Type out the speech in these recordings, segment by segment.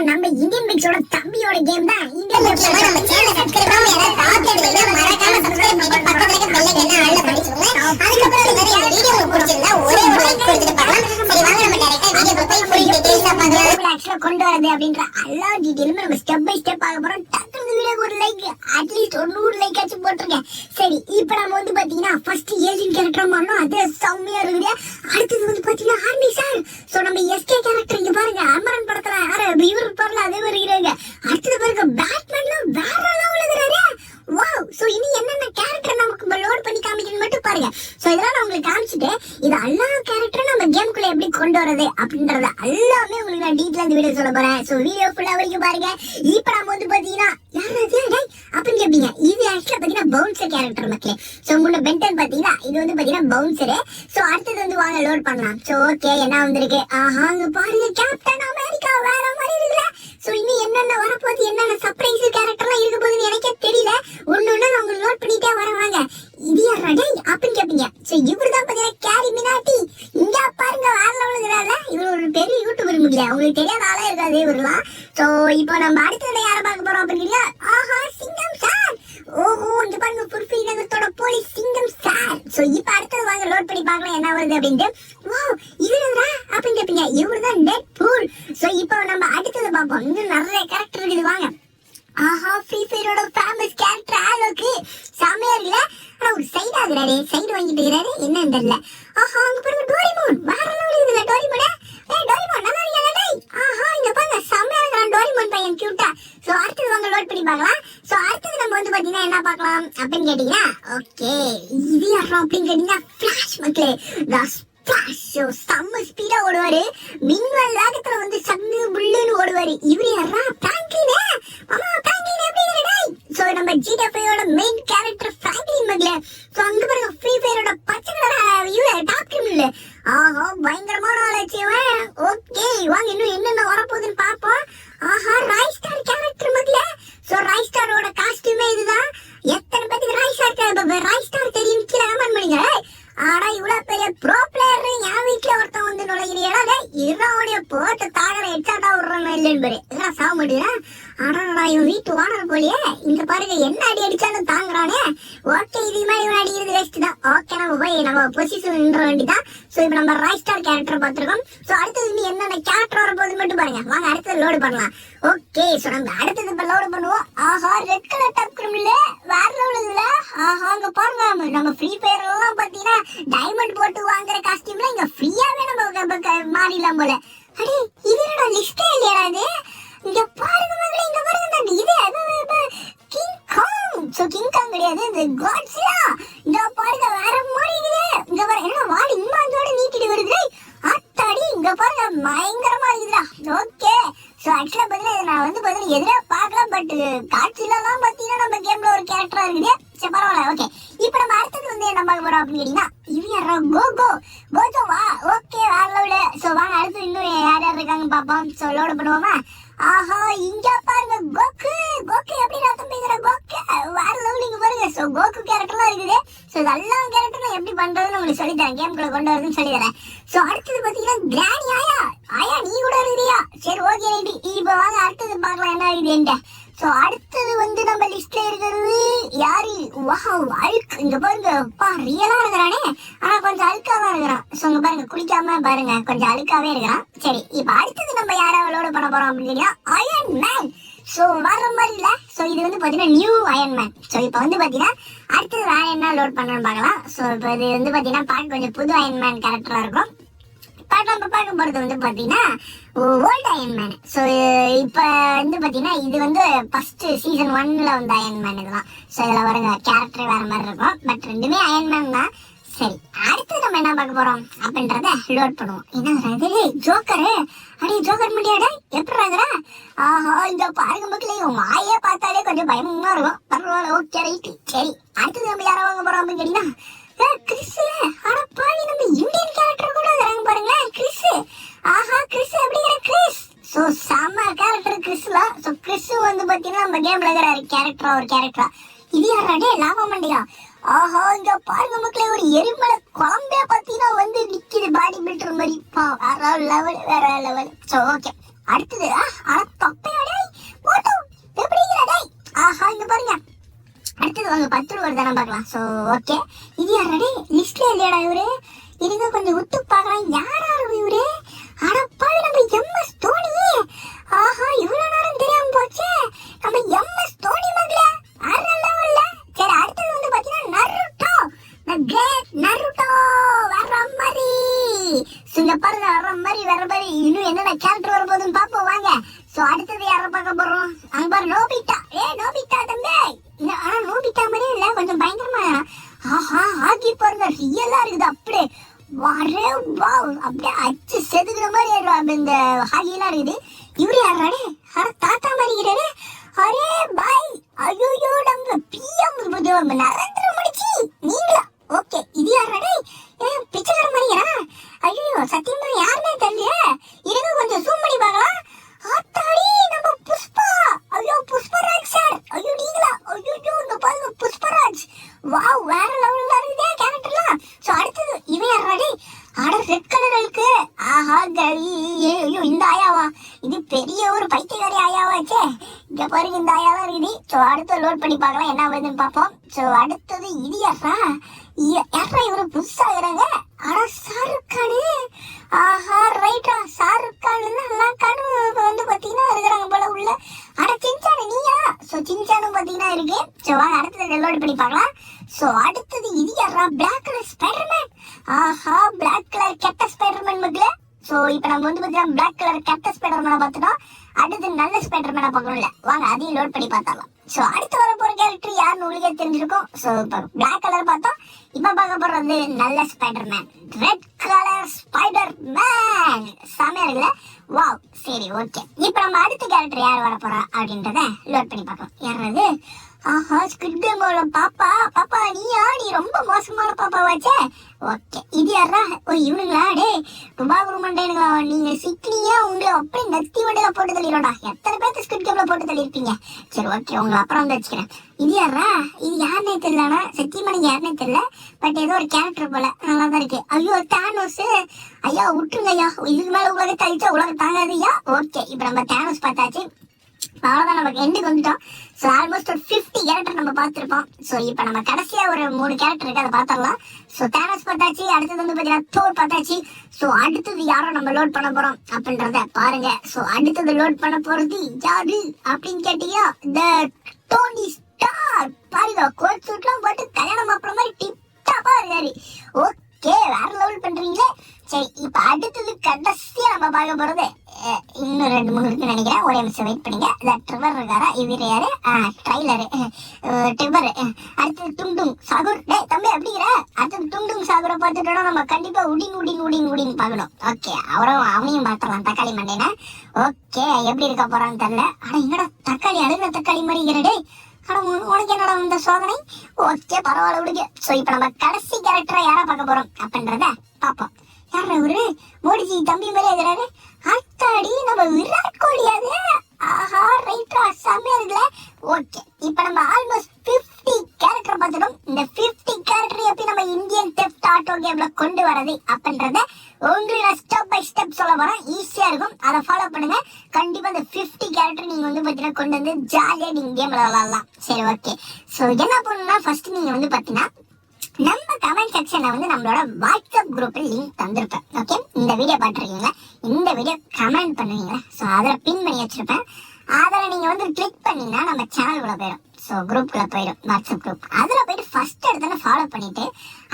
நம்ம இந்தியன் பிக்ஸோட தம்பியோட கேம் தான் இந்தியன் பிக்ஸோட நம்ம சேனலை சப்ஸ்கிரைப் பண்ணி யாராவது பாத்துட்டீங்கன்னா மறக்காம சப்ஸ்கிரைப் பண்ணி பக்கத்துல இருக்க பெல் ஐகானை ஆல்ல பண்ணிடுங்க. அதுக்கப்புறம் இந்த வீடியோ உங்களுக்கு பிடிச்சிருந்தா ஒரே ஒரு லைக் கொடுத்துட்டு பார்க்கலாம். சரி வாங்க நம்ம டைரக்டா வீடியோக்குள்ள போய் ஃபுல் டீடைல்ஸா பார்க்கலாம். ஆக்சுவலா கொண்டு வரது அப்படின்ற எல்லா டீடைலும் நம்ம ஸ்டெப் பை ஸ்டெப் பார்க்க போறோம். டக்குனு வீடியோக்கு ஒரு லைக் அட்லீஸ்ட் 100 லைக் ஆச்சு போட்டுருங்க. சரி இப்போ நம்ம வந்து பாத்தீங்கன்னா ஃபர்ஸ்ட் ஏஜென்ட் கேரக்டர் பண்ணோம். அது செம்மையா இருக்குது. அடுத்தது வந்து பாத்தீங்கன்னா ஆர்மி சார். சோ நம்ம எஸ்கே கேரக்டர் இங்க பாருங்க அமரன் படத்துல இவர் பாருங்க அதே வருகிறாங்க. அடுத்தது பாருங்க பேட்மேன்லாம் வேற லெவல்ல இருக்காரு. வாவ். சோ இனி என்னென்ன கேரக்டர் நமக்கு லோட் பண்ணி காமிக்கணும் மட்டும் பாருங்க. சோ இதெல்லாம் நான் உங்களுக்கு காமிச்சிட்டு இது எல்லா கேரக்டரும் நம்ம கேமுக்குள்ள எப்படி கொண்டு வரது அப்படின்றத எல்லாமே உங்களுக்கு நான் டீடைலா இந்த வீடியோ சொல்ல போறேன். சோ வீடியோ ஃபுல்லா வரைக்கும் பாருங்க. இப்போ நம்ம வந்து பாத்தீங்கன்னா யாரு அப்படின்னு கேப்பீங்க. இது ஆக்சுவலா பாத்தீங்கன்னா பவுன்சர் கேரக்டர் மக்களே. சோ முன்ன பென்டன் பாத்தீங்கன்னா இது வந்து பாத்தீங்கன்னா பவுன்சர். சோ அடுத்தது வந்து வாங்க லோட் பண்ணலாம். சோ ஓகே என்ன வந்திருக்கு. அங்க பாருங்க கேப்டன் அமெரிக்கா வேற மாதிரி இருக்குல்ல. சோ இன்னும் என்னென்ன வரப்போகுது என்னென்ன சர்ப்ரைஸ் கேரக்டர்லாம் இருக்க போகுதுன்னு எனக்கே தெரியல. ஒன்னு நான் உங்களுக்கு லோட் பண்ணிட்டே வரவாங்க. இது யாரா டேய் அப்படின்னு கேப்பீங்க. சோ இவர்தான் பாத்தீங்கன்னா கேரி மினாட்டி. இங்க பாருங்க வேற லெவல்ல இருக்கால. இவர் ஒரு பெரிய யூடியூபர் முடியல. உங்களுக்கு தெரியாத ஆளே இருக்காது இவரெல்லாம். சோ இப்போ நம்ம அடுத்தது யாரை பார்க்க போறோம் அப்படின்னா சிங்கம் சார். ஓஹோ இங்க பாருங்க புர்ஃபி நகரத்தோட போலீஸ் சிங்கம் சார். சோ இப்போ அடுத்தது வாங்க லோட் பண்ணி பார்க்கலாம் என்ன வருது அப்படின்ட்டு. வாவ் இவரா அப்படின்னு கேப்பீங்க. இவர்தான் டெட் பூல். சோ இப்போ நம்ம அடுத்தது பார்ப்போம். இன்னும் நிறைய கேரக்டர் இருக்குது வாங்க. ஃப்ரீ ஃபயரோட ஃபேமஸ் கேரக்டர் ஆலோக்கு செமையா இருக்குல்ல. ஆனா ஒரு சைடு ஆகுறாரு சைடு வாங்கிட்டு இருக்கிறாரு என்னன்னு தெரியல. அங்க பாருங்க டோரிமோன் வேற லெவல் இருக்குல்ல டோரிமோன். டோரிமோன் நல்லா இருக்கியா டேய். இங்க பாருங்க செமையா இருக்கான் டோரிமோன் பையன் கியூட்டா. சோ அடுத்தது வாங்க லோட் பண்ணி பார்க்கலாம். சோ அடுத்தது நம்ம வந்து பாத்தீங்கன்னா என்ன பார்க்கலாம் அப்படின்னு கேட்டீங்கன்னா ஓகே இது யாரா அப்படின்னு கேட்டீங்கன்னா ஃபிளாஷ் மக்களே. செம்ம ஸ்பீடா ஓடுவாரு. மின்வெல் வேகத்துல வந்து சங்கு புல்லுன்னு ஓடுவாரு. இவரு யாரா பிராங்க்லின். பிராங்க்லின் எப்படி டேய். சோ நம்ம ஜிடிஎஃப்ஐயோட மெயின் கேரக்டர் பிராங்க்லின் மகளே. சோ அங்க பாருங்க ஃப்ரீ ஃபயரோட பச்சை கலர் இவரு டாப் கிரிமினல். பயங்கரமான ஆளாச்சு. ஓகே வாங்க இன்னும் என்னென்ன வரப்போகுதுன்னு பார்ப்போம். ராய் ஸ்டார் கேரக்டர் மகளே. சோ ராய் ஸ்டாரோட காஸ்டியூமே இதுதான். எத்தனை பேருக்கு ராய் ஸ்டார் தெரியும் கீழே கமெண்ட் பண்ணுங்க. ஆனா இவ்வளவு பெரிய ப்ரோ பிளேயர் என் வீட்டுல ஒருத்தன் வந்து நுழைகிறீங்களா. இவனுடைய போட்ட தாழ எச்சாட்டா விடுறான் இல்லைன்னு பாரு இதெல்லாம் சாக முடியுதா. ஆனா இவன் வீட்டு ஓனர் போலியே. இங்க பாருங்க என்ன அடி அடிச்சாலும் தாங்குறானே. ஓகே இது மாதிரி இவன் அடிக்கிறது வேஸ்ட் தான். ஓகே நம்ம போய் நம்ம பொசிஷன் நின்ற வேண்டிதான். சோ இப்ப நம்ம ராய் ஸ்டார் கேரக்டர் பார்த்திருக்கோம். சோ அடுத்தது இன்னும் என்னென்ன கேரக்டர் வரப்போகுது மட்டும் பாருங்க வாங்க அடுத்தது லோடு பண்ணலாம். ஓகே சோ நம்ம அடுத்தது இப்ப லோடு பண்ணுவோம். ரெட் கலர் டாப் கிரிமினல் வேற லெவல் இதுல. அங்க பாருங்க நம்ம ஃப்ரீ ஃபயர் எல்லாம் பாத்தீங்கன்னா டைமண்ட் போட்டு வாங்குற காஸ்டியூம்ல இங்க ஃப்ரீயாவே நம்ம மாறிடலாம் போல. அடே இது என்னடா லிஸ்டே இல்லையா இது. இங்க பாருங்க மகளே இங்க பாருங்க இது கிங் காங். சோ கிங் காங் கிடையாது இது காட்ஸிலா. இங்க பாருங்க வேற மாதிரி இருக்குது. இங்க பாருங்க என்ன வாடி இம்மாந்தோட நீட்டிட்டு வருது. அத்தாடி இங்க பாருங்க பயங்கரமா இருக்குதுடா. ஓகே சோ ஆக்சுவலா பாத்தீங்கன்னா நான் வந்து பாத்தீங்கன்னா எதிரே பார்க்கலாம். பட் காட்ஸிலாம் பாத்தீங்கன்னா நம்ம கேம்ல ஒரு கேரக்டரா இருக்குது. சரி பரவாயில்ல. ஓகே இப்போ நம்ம அடுத்தது வந்து என்ன பார்க்க போறோம் அப்படின்னு கேட்டீங்கன்னா இது யாரா கோஜோவா. ஓகே வேற லெவலு. சோ வாங்க அடுத்து இன்னும் யார் யார் இருக்காங்க பாப்போம். சோ லோடு பண்ணுவோமா. இங்க பாருங்க கோக்கு எப்படி ரத்தம் பேசுற கோக்கு வேற லெவல் இங்க பாருங்க. சோ கோக்கு கேரக்டர்லாம் இருக்குது. சோ இது எல்லா கேரக்டரும் எப்படி பண்றதுன்னு உங்களுக்கு சொல்லி தரேன். கேம்குள்ள கொண்டு வரதுன்னு சொல்லி தரேன். சோ அடுத்தது பாத்தீங்கன்னா கிராணி ஆயா நீ கூட இருக்கிறியா. சரி ஓகே ரைட்டி. இப்போ வாங்க அடுத்தது பார்க்கலாம் என்ன ஆகுதுன்ட்டு. சோ அடுத்தது வந்து நம்ம லிஸ்ட்ல இருக்கிறது யாரு. அழுக்கு இங்க பாருங்க ரியலா இருக்கிறானே. ஆனா கொஞ்சம் அழுக்காவா இருக்கிறான். சோ இங்க பாருங்க குளிக்காம பாருங்க கொஞ்சம் அழுக்காவே இருக்கிறான். சரி இப்ப அடுத்தது நம்ம யாராவது லோடு பண்ண போறோம் அப்படின்னு அயன் மேன். சோ வர்ற மாதிரி இல்ல. சோ இது வந்து பாத்தீங்கன்னா நியூ அயன் மேன். சோ இப்ப வந்து பாத்தீங்கன்னா அடுத்தது வேற என்ன லோட் பண்ணணும்னு பார்க்கலாம். சோ இப்ப இது வந்து பாத்தீங்கன்னா பார்க்க கொஞ்சம் புது அயன் மேன் கேரக்டரா இருக்கும். நம்ம பார்க்க போறது வந்து பாத்தீங்கன்னா ஓல்ட் அயன் மேன். சோ இப்ப வந்து பாத்தீங்கன்னா இது வந்து ஃபர்ஸ்ட் சீசன் 1ல வந்து அயன் மேன் இதெல்லாம். சோ இதுல வருங்க கேரக்டர் வேற மாதிரி இருக்கும். பட் ரெண்டுமே அயன் மேன் தான். சரி அடுத்து நம்ம என்ன பார்க்க போறோம் அப்படின்றத லோட் பண்ணுவோம். என்ன ஜோக்கரு. அடே ஜோக்கர் முடியாடா எப்படி இருக்கிறா. இந்த பாருங்க மக்களே உங்க ஆயே பார்த்தாலே கொஞ்சம் பயமா இருக்கும். பரவாயில்ல ஓகே ரைட்டு. சரி அடுத்தது நம்ம யாரை வாங்க போறோம் அப்படின்னு கேட்டீங்கன்னா கிறிஸ். ஆனா பாவி நம்ம இந்தியன் கேரக்டர் கூட இருக்கிறாங்க பாருங்களேன் கிறிஸ். கிறிஸ் எப்படிங்கிற கிறிஸ். சோ செம்ம கேரக்டர் கிறிஸ்ல. சோ கிறிஸ் வந்து பாத்தீங்கன்னா நம்ம கேம்ல இருக்கிற கேரக்டரா ஒரு கேரக்டரா. இது யாராடே லாபா மண்டியா. ஆஹா இங்க பாருங்க மக்களே, ஒரு எரிமலை குழம்பே பாத்தீங்கன்னா வந்து நிக்குது பாடி பில்டர் மாதிரி. வேற லெவல் வேற லெவல். சோ ஓகே, அடுத்தது அட தொப்பையோட போட்டோ எப்படிங்கிற டேய். ஆஹா இங்க பாருங்க, அடுத்தது வாங்க 10 ரூபா தானே பார்க்கலாம். சோ ஓகே, இது யாரடே லிஸ்ட்ல இல்லையாடா இவரு? இருங்க கொஞ்சம் உத்து பார்க்கலாம், யாரா இவரு? அடப்பாவி, நம்ம எம்எஸ் தோனி. ஆஹா இவ்வளவு நேரம் தெரியாம போச்சே, நம்ம எம்எஸ் தோனி மகள வேற லெவல்ல. சரி அடுத்தது வந்து பாத்தீங்கன்னா நருட்டோ, the great நருட்டோ வேற மாதிரி. இங்க பாருங்க, வேற மாதிரி இன்னும் என்னென்ன கேரக்டர் வரப்போகுதுன்னு பாப்போம் வாங்க. சோ அடுத்தது யார பார்க்க போறோம்? அங்க பாரு நோபிட்டா. நோபிட்டா தம்பி, ஆனா நோபிட்டா மாதிரியே இல்ல, கொஞ்சம் பயங்கரமா. ஆஹா ஆக்கி பாருங்க, ரியலா இருக்குது அப்படியே. வரே வாவ், அப்படியே அச்சு செதுக்குற மாதிரி இந்த ஹாகிலாம் இருக்குது. இவரு யாராடே? தாத்தா மாதிரி இருக்கிறாரு. அரே பாய், ஐயோ நம்ம பிஎம் நரேந்திர மோடிஜி நீங்களா? ஓகே, இது யாராடே? பிச்சைக்கார மாதிரியா? ஐயோ சத்தியமா யாருமே தெரியல. இருங்க கொஞ்சம் ஜூம் பண்ணி பார்க்கலாம். ஆத்தாடி நம்ம புஷ்பா. ஐயோ புஷ்பராஜ் சார். ஐயோ நீங்களா? ஐயோ இங்க பாருங்க புஷ்பராஜ். வாவ் வேற லெவல்ல இருக்குதே கேரக்டர்லாம். சோ அடுத்தது இவன் யாராடி? அட ரெட் கலர் இருக்கு. ஆஹா கவி, ஐயோ இந்த ஆயாவா? இது பெரிய ஒரு பைத்தியக்காரி ஆயாவாச்சே. இங்க பாருங்க இந்த ஆயாவா இருக்குது. சோ அடுத்து லோட் பண்ணி பார்க்கலாம் என்ன வருதுன்னு பார்ப்போம். சோ அடுத்தது இது யாரா? இவரு புதுசா இருக்கிறாங்க. அட ஷாருக் கானு. ஆஹா ரைட்டா, ஷாருக் கான் நல்லா கானு வந்து பாத்தீங்கன்னா இருக்கிறாங்க போல உள்ள. அட சின்சானு நீயா? சோ சின்சானும் பாத்தீங்கன்னா இருக்கு. சோ வாங்க அடுத்தது லோட் பண்ணி பார்க்கலாம். சோ அடுத்தது இது யாரா? Black colour Spiderman. ஆஹா பிளாக் கலர் கெட்ட ஸ்பைடர்மேன் மக்களே. சோ இப்போ நம்ம வந்து பாத்தீங்கன்னா பிளாக் கலர் கெட்ட ஸ்பைடர்மேனை பார்த்துட்டோம். அடுத்து நல்ல ஸ்பைடர்மேனை பார்க்கணும்ல, வாங்க அதையும் லோட் பண்ணி பார்த்தாலாம். சோ அடுத்து வர போற கேரக்டர் யாருன்னு உங்களுக்கே தெரிஞ்சிருக்கும். சோ இப்போ பிளாக் கலர் பார்த்தோம், இப்ப பார்க்க போறது நல்ல ஸ்பைடர்மேன், ரெட் கலர் ஸ்பைடர்மேன். செமையா இருக்குல்ல? வாவ் சரி ஓகே, இப்போ நம்ம அடுத்த கேரக்டர் யார் வர போறா அப்படின்றத லோட் பண்ணி பார்க்கலாம். யாராவது? ஆஹா ஸ்குவிட் கேமோட பாப்பா. பாப்பா நீயா? நீ ரொம்ப மோசமான பாப்பாவாச்சே. ஓகே, இது யாரா? ஓ இவனுங்களா? டே ருபாகுரு மண்டேனுங்களா? நீங்க சிக்னியா உங்களை அப்படியே நத்தி வண்டியில போட்டு தள்ளிடும்டா. எத்தனை பேர்த்து ஸ்குவிட் கேம்ல போட்டு தள்ளிருப்பீங்க. சரி ஓகே, உங்களை அப்புறம் வந்து வச்சுக்கிறேன். இது யாரா? இது யாருன்னே தெரியலனா, சத்தியமா நீங்க யாருன்னே தெரியல. பட் ஏதோ ஒரு கேரக்டர் போல, நல்லா தான் இருக்கு. ஐயோ தானோஸ். ஐயா விட்டுருங்க ஐயா, இதுக்கு மேல உலகத்தை அழிச்சா உலகம் தாங்காது ஐயா. ஓகே, இப்போ நம்ம தானோஸ் பார்த்தாச்சு, அவ்வளவுதான் நமக்கு எண்டுக்கு வந்துட்டோம். ஸோ ஆல்மோஸ்ட் ஒரு 50 கேரக்டர் நம்ம பார்த்துருப்போம். ஸோ இப்போ நம்ம கடைசியா ஒரு 3 கேரக்டர் இருக்கு, அதை பார்த்துடலாம். ஸோ தானோஸ் பார்த்தாச்சு, அடுத்தது வந்து பார்த்தீங்கன்னா தோர் பார்த்தாச்சு. ஸோ அடுத்தது யாரோ நம்ம லோட் பண்ண போறோம் அப்படின்றத பாருங்க. ஸோ அடுத்தது லோட் பண்ண போறது யாரு அப்படின்னு கேட்டீங்க, த டோனி ஸ்டார்க். பாருங்க கோட் சூட்லாம் போட்டு கல்யாணம் அப்புறம் மாதிரி டிப் டாப்பா இருக்காரு. ஓகே வேற லெவல் பண்றீங்களே. சரி இப்போ அடுத்தது கடைசியா நம்ம பார்க்க போறது இன்னும் 2-3 இருக்குன்னு நினைக்கிறேன். ஒரே நிமிஷம் வெயிட் பண்ணுங்க. ட்ரிவர் இருக்காரா? இவர் யாரு? ட்ரைலரு ட்ரிவர். அடுத்தது டுங்டுங் சாகுர். டே தம்பி அப்படிங்கிற அடுத்தது டுங்டுங் சாகுரை பார்த்துட்டோம்னா நம்ம கண்டிப்பா உடிங் பார்க்கணும். ஓகே அவனையும் பார்த்துடலாம், தக்காளி மண்டேனா. ஓகே எப்படி இருக்க போறான்னு தெரியல. ஆனா எங்கடா தக்காளி அழுகிற தக்காளி மாதிரி இருக்கிறடே. ஆனா உனக்கு என்னடா இந்த சோதனை? ஓகே பரவாயில்ல விடுங்க. ஸோ இப்போ நம்ம கடைசி கேரக்டரா யாரா பார்க்க போறோம் அப்படின்றத பார்ப்போம். யாரா இவரு? மோடிஜி தம்பி மாதிரி இருக்கிறாரு. அத்தாடி நம்ம விராட் கோலியாது. ஆஹா ரைட்டா, செம்மையா இருக்குல்ல? ஓகே இப்போ நம்ம ஆல்மோஸ்ட் 50 கேரக்டர் பார்த்துட்டோம். இந்த 50 கேரக்டர் எப்படி நம்ம இந்தியன் தெஃப்ட் ஆட்டோ கேம்ல கொண்டு வரது அப்படின்றத உங்களுக்கு நான் ஸ்டெப் பை ஸ்டெப் சொல்ல போறேன். ஈஸியா இருக்கும், அதை ஃபாலோ பண்ணுங்க. கண்டிப்பா இந்த 50 கேரக்டர் நீங்க வந்து பாத்தீங்கன்னா கொண்டு வந்து ஜாலியா நீங்க கேம்ல விளையாடலாம். சரி ஓகே, ஸோ என்ன பண்ணணும்னா ஃபர்ஸ்ட் நீங்க வந்து பாத்தீங்கன்னா நம்ம கமெண்ட் செக்ஷன்ல வந்து நம்மளோட வாட்ஸ்அப் குரூப்ல லிங்க் தந்திருப்பேன். ஓகே, இந்த வீடியோ பாத்துருக்கீங்களா? இந்த வீடியோ கமெண்ட் பண்ணுவீங்களா? ஸோ அதில் பின் பண்ணி வச்சிருப்பேன். அதில் நீங்க வந்து கிளிக் பண்ணீங்கன்னா நம்ம சேனலுக்குள்ள போயிடும். ஸோ குரூப்குள்ள போயிடும், வாட்ஸ்அப் குரூப். அதில் போயிட்டு ஃபர்ஸ்ட் இடத்துல ஃபாலோ பண்ணிட்டு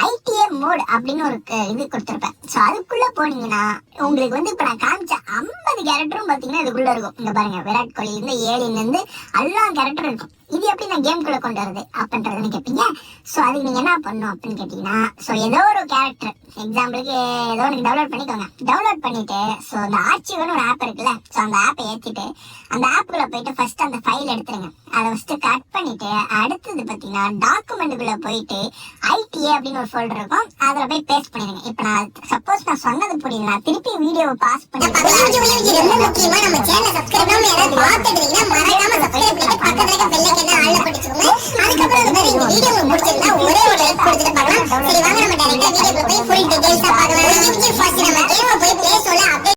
ஐடிஏ மோட் அப்படின்னு ஒரு இது கொடுத்துருப்பேன். ஸோ அதுக்குள்ள போனீங்கன்னா உங்களுக்கு வந்து இப்போ நான் காமிச்ச 50 கேரக்டரும் பார்த்தீங்கன்னா இதுக்குள்ள இருக்கும். இங்க பாருங்க, விராட் கோலி இருந்து ஏலியன்ல இருந்து எல்லா கேரக்டரும் இருக்கும். இது எப்படி நான் கேம்குள்ள கொண்டு வருது அப்படின்றதுன்னு கேட்பீங்க. ஸோ அதுக்கு நீங்க என்ன பண்ணணும் அப்படின்னு கேட்டீங்கன்னா, ஸோ ஏதோ ஒரு கேரக்டர் எக்ஸாம்பிளுக்கு ஏதோ ஒன்று டவுன்லோட் பண்ணிக்கோங்க. டவுன்லோட் பண்ணிட்டு ஸோ அந்த ஆர்ச்சிவ்னு ஒரு ஆப் இருக்குல்ல, ஸோ அந்த ஆப்பை ஏற்றிட்டு அந்த ஆப்புக்குள்ள போயிட்டு ஃபர்ஸ்ட் அந்த ஃபைல் எடுத்துருங்க. அதை ஃபர்ஸ்ட் கட் பண்ணிட்டு அடுத்தது பார்த்தீங்கன்னா டாக்குமெண்ட்டுக்குள்ள போயிட்டு ஐடிஏ அப்படின்னு ஒரு ஃபோல்டர் இருக்கும், அதில் போய் பேஸ்ட் பண்ணிடுங்க. இப்போ நான் சப்போஸ் நான் சொன்னது புரியல, நான் திருப்பி வீடியோவை பாஸ் பண்ணி முக்கியமா நம்ம சேனலை சப்ஸ்கிரைப் பண்ணாம யாராவது பார்த்துட்டீங்கன்னா மறக்காம சப்ஸ்கிரைப் பண்ணி பக்கத்துல இருக்க பெல் பெல்லைக்கன் ஆல்ல பண்ணிச்சுக்கோங்க. அதுக்கப்புறம் இந்த வீடியோ உங்களுக்கு பிடிச்சிருந்தா ஒரே ஒரு லைக் கொடுத்துட்டு பார்க்கலாம். சரி வாங்க நம்ம டைரக்டா வீடியோக்குள்ள போய் ஃபுல் டீடைல்ஸா